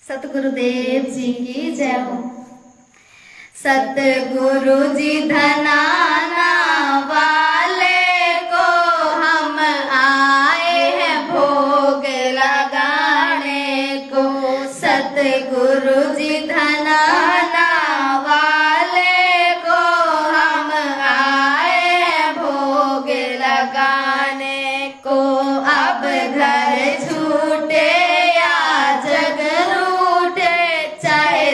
सतगुरुदेव जी की जय हो। सतगुरु जी धनाना वाले को हम आए हैं भोग लगाने को। सतगुरु जी धनाना वाले को हम आए हैं भोग लगाने को। अब घर छूटे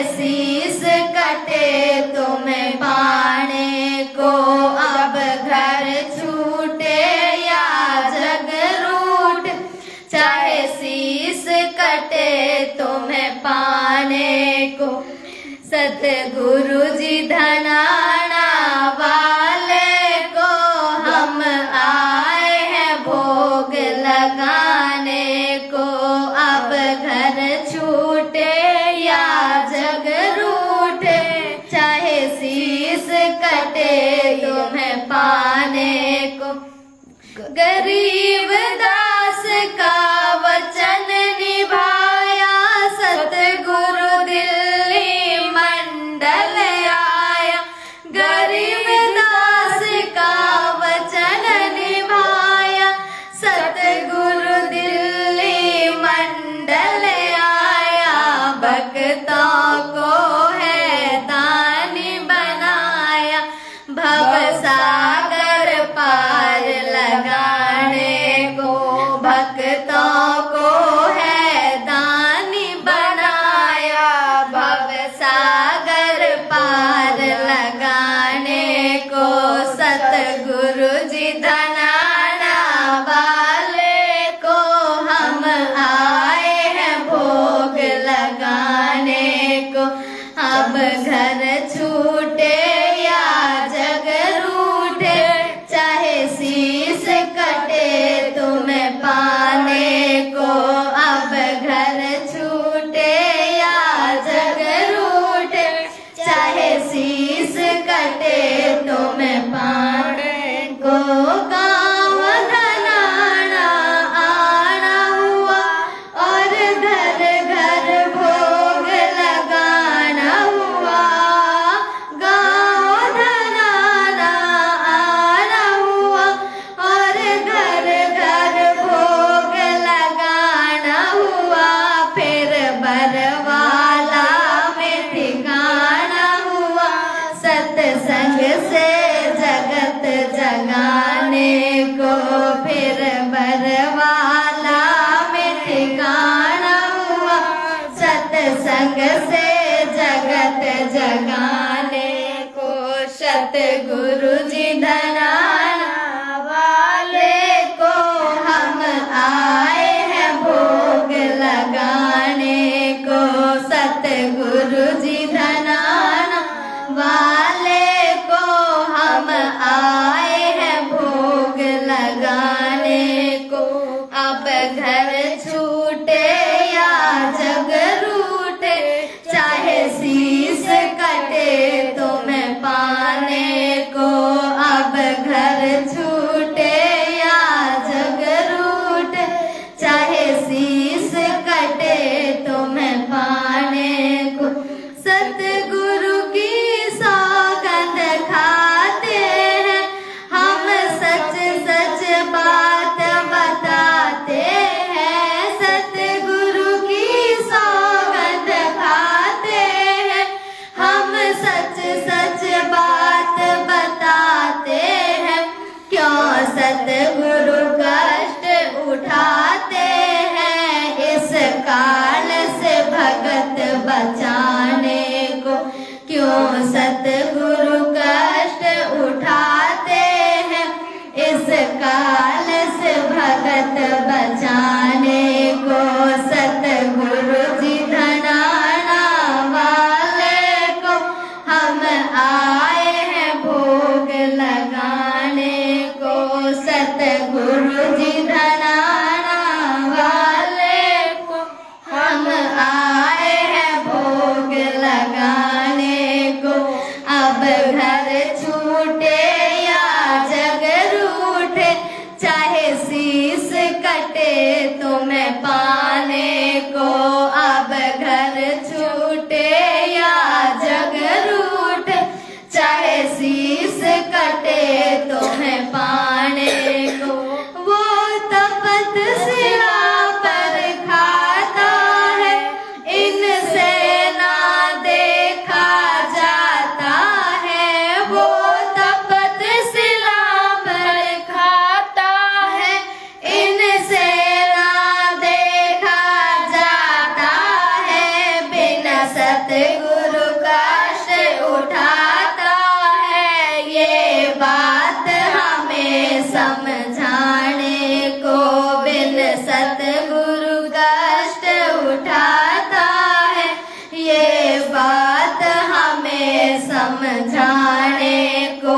शीस कटे तुम्हें पाने को। अब घर छूटे या जग रूठ चाहे शीस कटे तुम्हें पाने को। सतगुरु जी धनाना वाले को हम आए हैं भोग लगाने को। अब घर छूटे या जग रूठे चाहे शीस कटे तुम्हें पाने को। गरीब दास का वचन निभाया सतगुरु दिल्ली मंडल आया। गरीब दास का वचन निभाया सतगुरु दिल्ली मंडल आया। भक्तों को है दानी बनाया भव सागर पार लगाने को। भक्तों को है दानी बनाया भव सागर पार लगाने को। सतगुरु जी धनाना वाले को हम आए हैं भोग लगाने को। अब घर छूटे या जग रूठे चाहे शीस कटे तुम्हें पाने को। अब घर छूटे या जग रूठे चाहे शीस कटे तुम्हें पाने को। गाँव धनाना आना हुआ और घर घर भोग लगाना हुआ। गाँव धनाना आना हुआ और घर घर भोग लगाना हुआ। फिर बरवाला में ठिकाना हुआ सत्संग से जगत जगाने को। फिर बरवाला में ठिकाना हुआ सत्संग से जगत जगाने को। सतगुरु जी धनाना वाले को हम आए हैं भोग लगाने को। सतगुरु जी धनाना वाले को हम आए हैं भोग लगाने को। अब घर छूटे या जग रूठे चाहे शीस कटे तुम्हें पाने को। अब घर घर छूटे या जग रूठे, चाहे शीस कटे तुम्हें पाने को। वो तपत शिला पर खाता है, इनसे ना देखा जाता है। वो तपत शिला पर खाता है, इनसे ना देखा जाता है। बिना सतगुरु कष्ट उठाता है, ये बात हमें समझाने को। बिन सतगुरु कष्ट उठाता है, ये बात हमें समझाने को।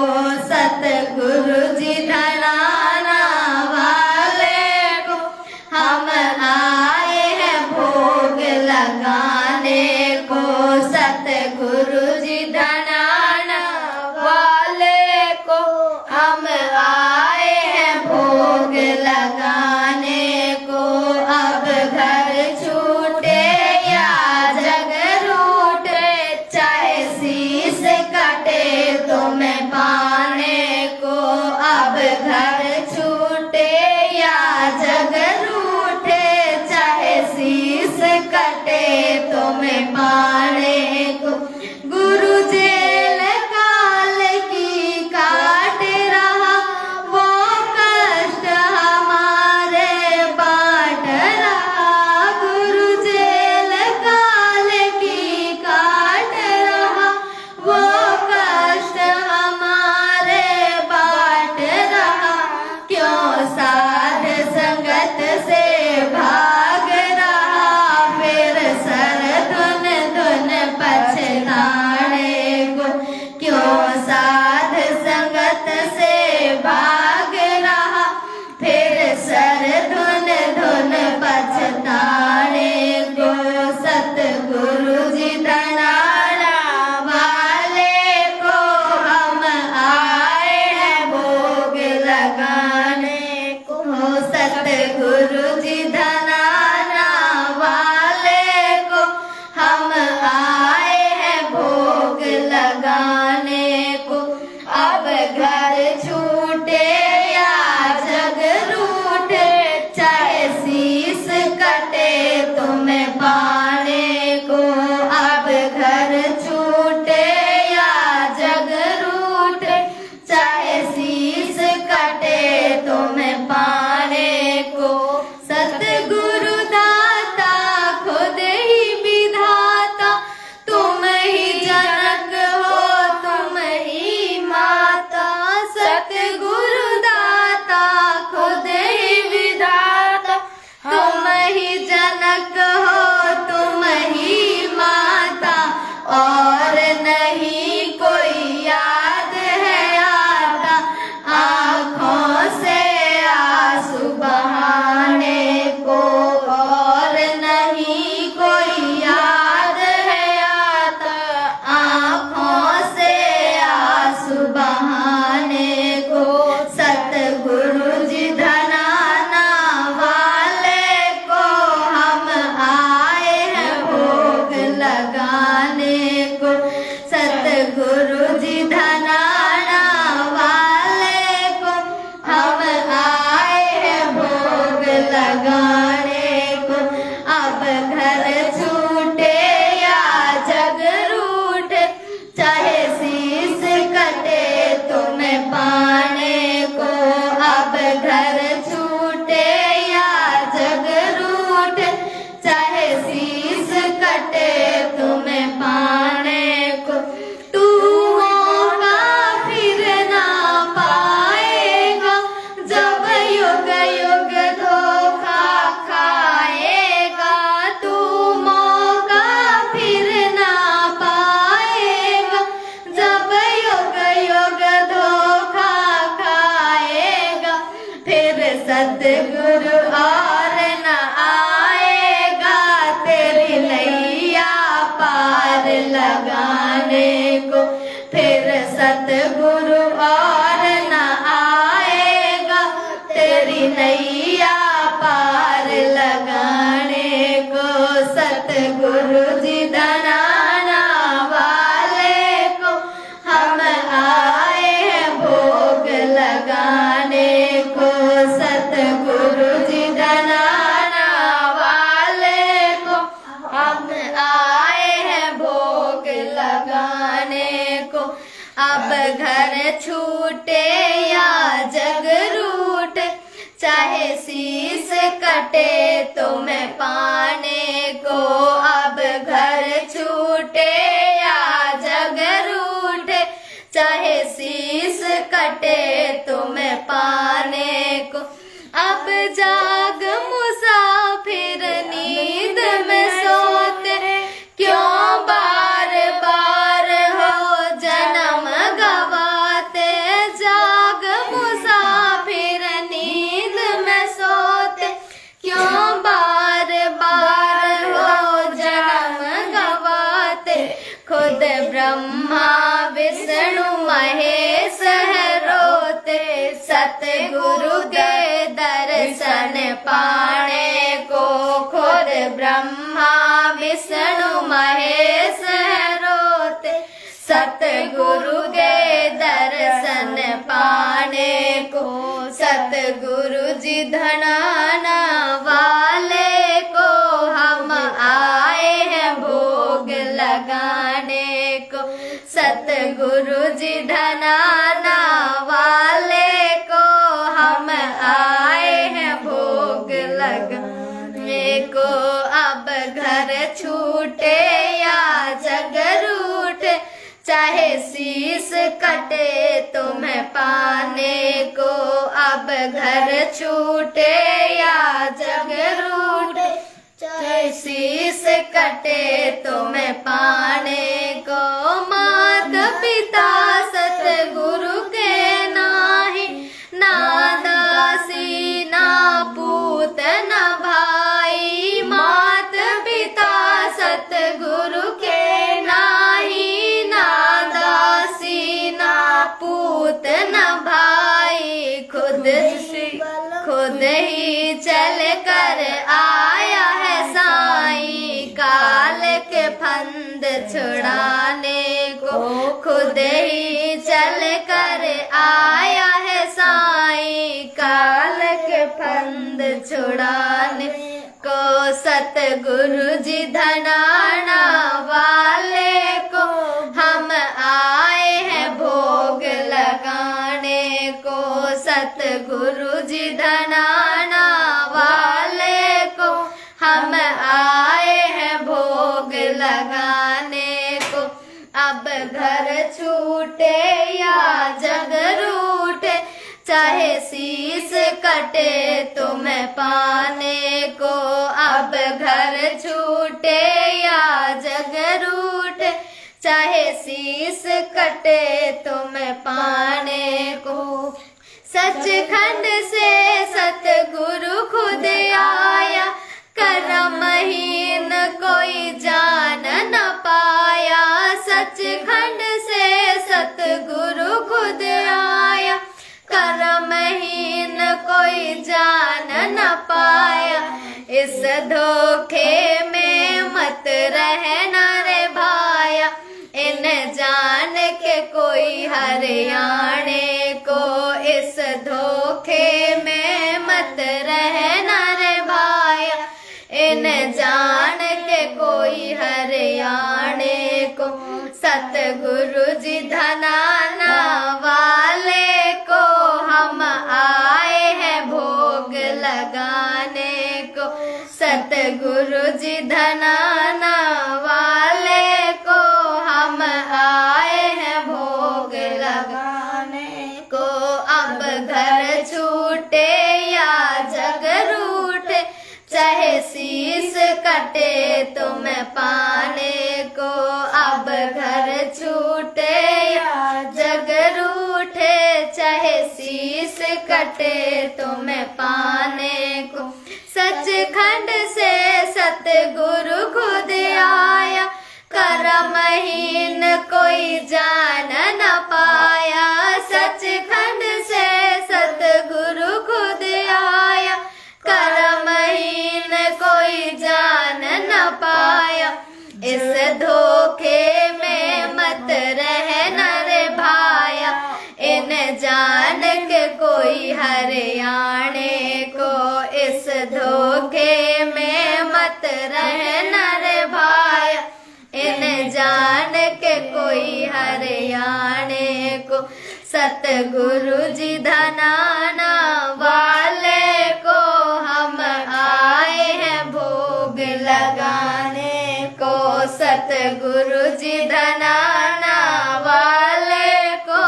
सतगुरु जी धराना वाले को हम आए हैं भोग लगाने को। सतगुरु जी धराना वाले को हम आए हैं भोग लगाने को। अब घर छूटे या जग रूठे, चाहे शीस कटे तुम्हें पाने को। अब घर छूटे या जग रूठे, चाहे शीस कटे तुम्हें पाने को। गुरु जेल काल की काट रहा, वो कष्ट हमारे बांट रहा। गुरु जेल काल की काट रहा, वो कष्ट हमारे बांट रहा। क्यों साध संगत से भाग रहा, फिर सर धुन धुन पछताने को। क्यों साध संगत से भाग रहा, फिर सर धुन धुन पछताने को। सतगुरु जी धराना वाले को हम आए हैं भोग लगाने को। सतगुरु जी धराना वाले को हम आए हैं भोग लगाने को। अब घर छूटे या जग रूठे, चाहे शीस कटे तुम्हें पाने को। अब घर छूटे या जग रूठे, चाहे शीस कटे तुम्हें पाने को। सतगुरु दाता खुद ही विधाता, तुम ही जनक हो तुम ही माता। सतगुरु दाता खुद ही विधाता, तुम ही जनक हो तुम ही माता। और नहीं कोई याद है आता, आँखों से आंसू बहाने को। और नहीं कोई याद है आता, आँखों से आंसू बहाने को। सतगुरु जी धराना वाले को हम आए हैं भोग लगाने को। जी धनाना वाले को हम आए हैं भोग लगाने को। सतगुरु जी धनाना वाले को हम आए हैं भोग लगाने को। अब घर छूटे या जग रूठे, चाहे शीश कटे तुम्हें पाने को। अब घर छूटे या जग रूठे, चाहे शीश कटे तुम्हें पाने को। अब जाग मुसाफिर नींद में सोते, क्यों बार बार हो जन्म गवाते। जाग मुसाफिर नींद में सोते, क्यों बार बार हो जन्म गवाते। खुद ब्रह्मा विष्णु महेश है रोते, सतगुरु के दर्शन पाने को। खुद ब्रह्मा विष्णु महेश है रोते, सतगुरु के दर्शन पाने को। सतगुरु जी धनाना वाले को हम आए हैं भोग लगाने को। सतगुरु जी धनाना वाले को हम आए हैं भोग लगाने को। अब घर छूटे या जग रूठे, चाहे शीश कटे तुम्हें पाने को। अब घर छूटे या जग रूठे, चाहे शीश कटे तुम्हें पाने को। मात पिता सतगुरु के नाही, ना दासी ना पूत ना भाई। मात पिता सतगुरु के नाही, ना दासी ना पूत ना भाई। खुद ही चल कर आया है साईं, काल के फंद छुड़ाने को। खुद ही चल कर आया है साईं, काल के फंद छुड़ाने को। सतगुरु जी धनाना वाले को हम आए हैं भोग लगाने को। सतगुरु जी धनाना वाले को हम आए हैं भोग लगाने को। अब घर छूटे या जग रूठे, चाहे शीश कटे तुम्हें पाने को। अब घर छूटे या जग रूठे, चाहे शीश कटे तुम्हें पाने को। सचखंड से सतगुरु खुद आया, कर्महीन कोई जान न पाया। सचखंड से सतगुरु खुद आया, कर्महीन कोई जान न पाया। इस धोखे में मत रहना रे भाया, इन जान के कोई हरियाणे को। इस धोखे में मत रहना रे भाया, इन जान के कोई हरियाणे को। सतगुरु जी धनाना वाले को हम आए हैं भोग लगाने को। सतगुरु जी धनाना वाले को हम आए हैं भोग लगाने को। अब घर छूटे या जग रूठे, चाहे शीश कटे तुम्हें पाने को। अब घर छूटे या जग रूठे, चाहे शीश कटे तुम्हें पाने को। सचखंड से सतगुरु खुद आया, कर्महीन कोई जान न पाया। सचखंड से सतगुरु खुद आया, कर्महीन कोई जान न पाया। धोखे में मत रहना रे भाया, इन जान के कोई हरियाणे को, इस धोखे में मत रहना रे भाया, इन जान के कोई हरियाणे को। सतगुरु जी धनाना वाले को हम आए हैं भोग लगाने को, सतगुरु जी धनाना वाले को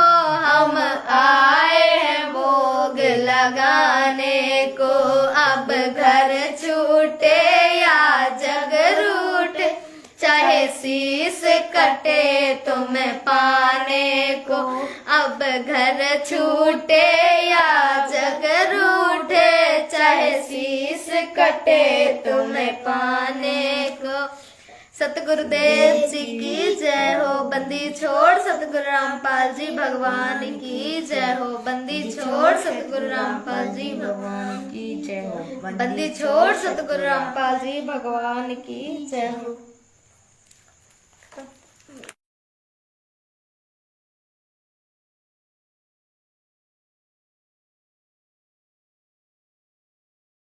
हम आए हैं भोग लगाने को। अब घर छूटे या जग रूठे, चाहे शीस कटे तुम्हें पाने को, अब घर छूटे या जग रूठे, चाहे शीस कटे तुम्हें पाने को। सतगुरुदेव जी की जय हो। बंदी छोड़ सतगुरु रामपाल जी भगवान की जय हो। बंदी छोड़ सतगुरु रामपाल जी भगवान की जय हो। बंदी छोड़ सतगुरु रामपाल जी भगवान की जय हो।